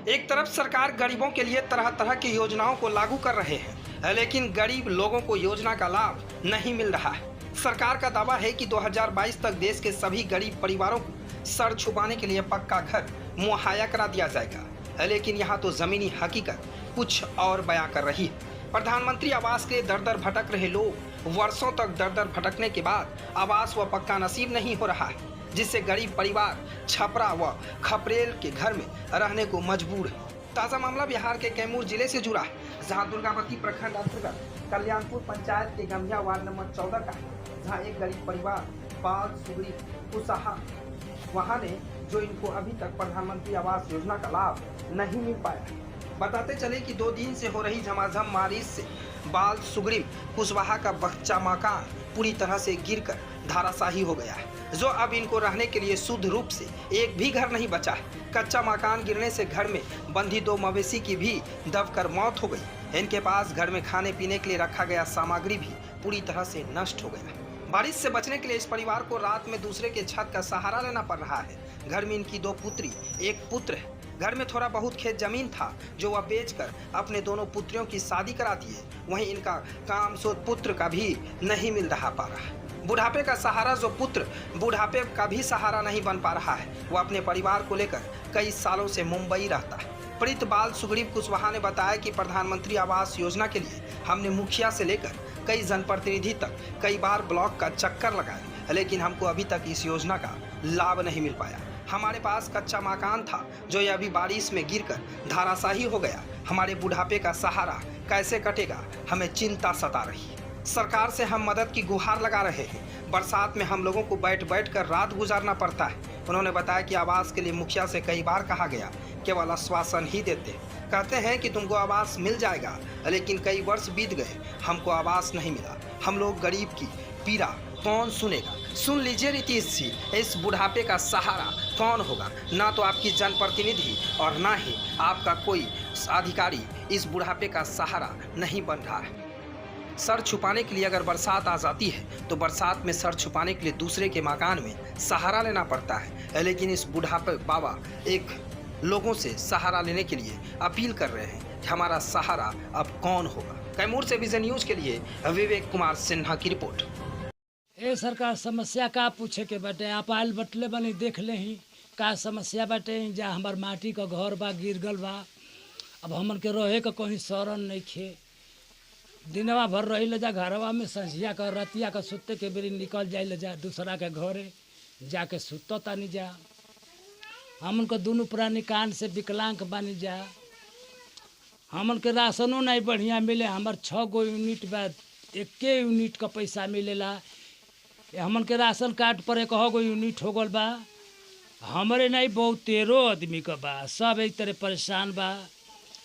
एक तरफ सरकार गरीबों के लिए तरह तरह की योजनाओं को लागू कर रहे हैं, लेकिन गरीब लोगों को योजना का लाभ नहीं मिल रहा है। सरकार का दावा है कि 2022 तक देश के सभी गरीब परिवारों को सर छुपाने के लिए पक्का घर मुहैया करा दिया जाएगा, लेकिन यहाँ तो जमीनी हकीकत कुछ और बयां कर रही है। प्रधानमंत्री आवास के लिए दर दर भटक रहे लोग वर्षों तक दर दर भटकने के बाद आवास व पक्का नसीब नहीं हो रहा है, जिससे गरीब परिवार छपरा व खपरेल के घर में रहने को मजबूर है। ताज़ा मामला बिहार के कैमूर जिले से जुड़ा है, जहां दुर्गावती प्रखंड अंतर्गत कल्याणपुर पंचायत के गम्या वार्ड नंबर 14 का है, जहां एक गरीब परिवार बाल सुगरी कुशवाहा वहां ने जो इनको अभी तक प्रधानमंत्री आवास योजना का लाभ नहीं मिल पाया। बताते चले कि 2 दिन से हो रही झमाझम बारिश से बाल सुग्रीव कुशवाहा का बच्चा मकान पूरी तरह से गिरकर धाराशाही हो गया है, जो अब इनको रहने के लिए शुद्ध रूप से एक भी घर नहीं बचा है। कच्चा मकान गिरने से घर में बंधी 2 मवेशी की भी दबकर मौत हो गई। इनके पास घर में खाने पीने के लिए रखा गया सामग्री भी पूरी तरह से नष्ट हो गया। बारिश से बचने के लिए इस परिवार को रात में दूसरे के छत का सहारा लेना पड़ रहा है। घर में इनकी 2 पुत्री, 1 पुत्र है। घर में थोड़ा बहुत खेत जमीन था जो वह बेचकर अपने दोनों पुत्रियों की शादी करा दिए। वहीं इनका काम शोध पुत्र का भी नहीं मिल रहा पा रहा। बुढ़ापे का सहारा जो पुत्र बुढ़ापे का भी सहारा नहीं बन पा रहा है, वो अपने परिवार को लेकर कई सालों से मुंबई रहता है। पीड़ित बाल सुग्रीव कुशवाहा ने बताया कि प्रधानमंत्री आवास योजना के लिए हमने मुखिया से लेकर कई जनप्रतिनिधि तक कई बार ब्लॉक का चक्कर लगाया, लेकिन हमको अभी तक इस योजना का लाभ नहीं मिल पाया। हमारे पास कच्चा मकान था जो ये अभी बारिश में गिरकर धाराशाही हो गया। हमारे बुढ़ापे का सहारा कैसे कटेगा, हमें चिंता सता रही है। सरकार से हम मदद की गुहार लगा रहे हैं। बरसात में हम लोगों को बैठ बैठ कर रात गुजारना पड़ता है। उन्होंने बताया कि आवास के लिए मुखिया से कई बार कहा गया, केवल आश्वासन ही देते, कहते हैं कि तुमको आवास मिल जाएगा, लेकिन कई वर्ष बीत गए, हमको आवास नहीं मिला। हम लोग गरीब की पीड़ा कौन सुनेगा? सुन लीजिए नीतीश जी, इस बुढ़ापे का सहारा कौन होगा? ना तो आपकी जनप्रतिनिधि और ना ही आपका कोई अधिकारी इस बुढ़ापे का सहारा नहीं बन रहा है। सर छुपाने के लिए अगर बरसात आ जाती है तो बरसात में सर छुपाने के लिए दूसरे के मकान में सहारा लेना पड़ता है, लेकिन इस बुढ़ापे बाबा एक लोगों से सहारा लेने के लिए अपील कर रहे हैं कि हमारा सहारा अब कौन होगा। कैमूर से विजन न्यूज के लिए विवेक कुमार सिन्हा की रिपोर्ट। ए सरकार समस्या का पूछे के बाटे, आप आयल बटले बनी देख ले ही का समस्या बाटे। जा हमार माटी का घर बा गिर गल बा, अब हमन के रहे का कहीं शरण नहीं खे। दिनवा भर रही ले जा घरवा में, संझिया का रतिया का सुते के बेरी निकल जाए ले जा दूसरा के घरे जाके सुतो तानी जा। हमन को दोनों प्राणी कान से विकलांग बानी जा। हमन के राशनो नहीं बढ़िया मिले। हमार 6 गो यूनिट बा, 1 यूनिट का पैसा मिलेला। हमन के राशन कार्ड पर 1 गो यूनिट हो गल बा। हमारे नहीं बहुत 13 आदमी का बा, सब एक तरह परेशान बा,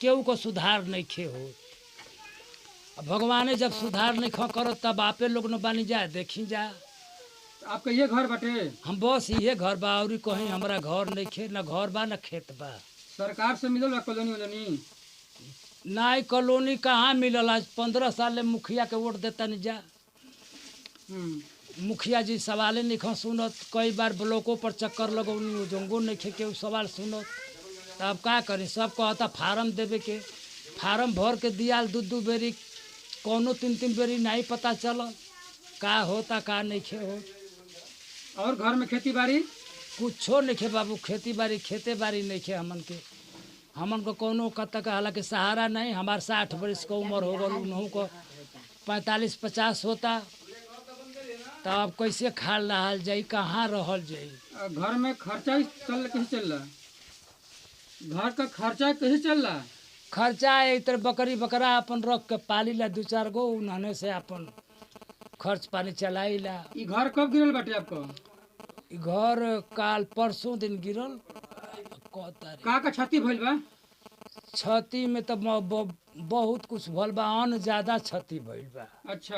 केहू को सुधार नहीं खे हो। अब भगवाने जब सुधार नहीं खो करो तब आपे लोग न बानी जा देखी जा। आपका ये घर बटे? हम बस ये घर बा और कहीं हमारा घर नहीं खे, न घर बा न खेत बा। सरकार से मिलल बा कॉलोनी वालोनी? नहीं कॉलोनी कहाँ मिलल। आज 15 साल ले मुखिया के वोट देता नहीं जा। मुखिया जी सवाले नहीं खा सुनत। कई बार ब्लॉकों पर चक्कर लगौनी, जोंगो नहीं खे के सवाल सुनत। तब का करी, सब कहता फार्म देवे के, फार्म भर के दिया 2 बेरी, कौनो 3 बेरी नहीं पता चल का होता का नहीं खे हो। और घर में खेती बाड़ी कुछो नहीं खे बाबू, खेती बाड़ी खेते बाड़ी नहीं खे हमन के। हमन को कोनो कत का हालांकि सहारा नहीं। हमार 60 बरस का उम्र हो गल, उन्हों को 45-50 होता, तब कैसे खाल रहल जाई, कहाँ रहल जाई। घर में खर्चा कैसे चल रहा? घर का खर्चा कैसे चल रहा? खर्चा एक तरह बकरी बकरा अपन रख के पाली ला 2-4 गो, उन्होंने से अपन खर्च पानी चलाई ला। ये घर कब गिरल बाटे आपको? घर काल परसों दिन गिरल। का क्षति भइल बा? क्षति में तो बहुत कुछ भल बा, अन्न ज्यादा क्षति भइल बा। अच्छा,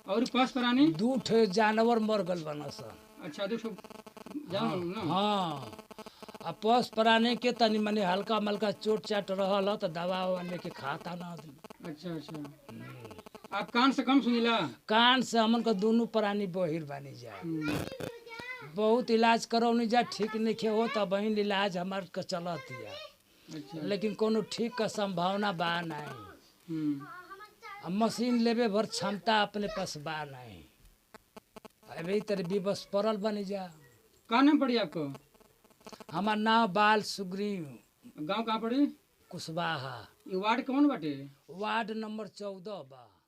और पशु प्राणी? 2 ठे जानवर मर गल बना सन। अच्छा, 2 जानवर ना? हाँ, आ पशु प्राणी के तनी मनी हल्का मल्का चोट चाट रहल तो दवा ववा लेके खाता ना आदमी। अच्छा अच्छा, आप कान से कम सुनिला? कान से हमन का दोनों प्राणी बहिर बानी जाए। बहुत इलाज करौनी जा, ठीक नहीं खे हो, तब बहन इलाज हमार का चलत या। अच्छा। लेकिन कोनो ठीक का संभावना बा नहीं। हम्म। अब मशीन लेवे भर क्षमता अपने पास बा नहीं। अभी तेरे विवश पड़ल बनी जा। कहाँ नाम पड़ी आपको? हमार नाम बाल सुग्रीव, गांव कहाँ पड़ी? कुशवाहा, ये वार्ड कौन बाटे? वार्ड नंबर 14 बा।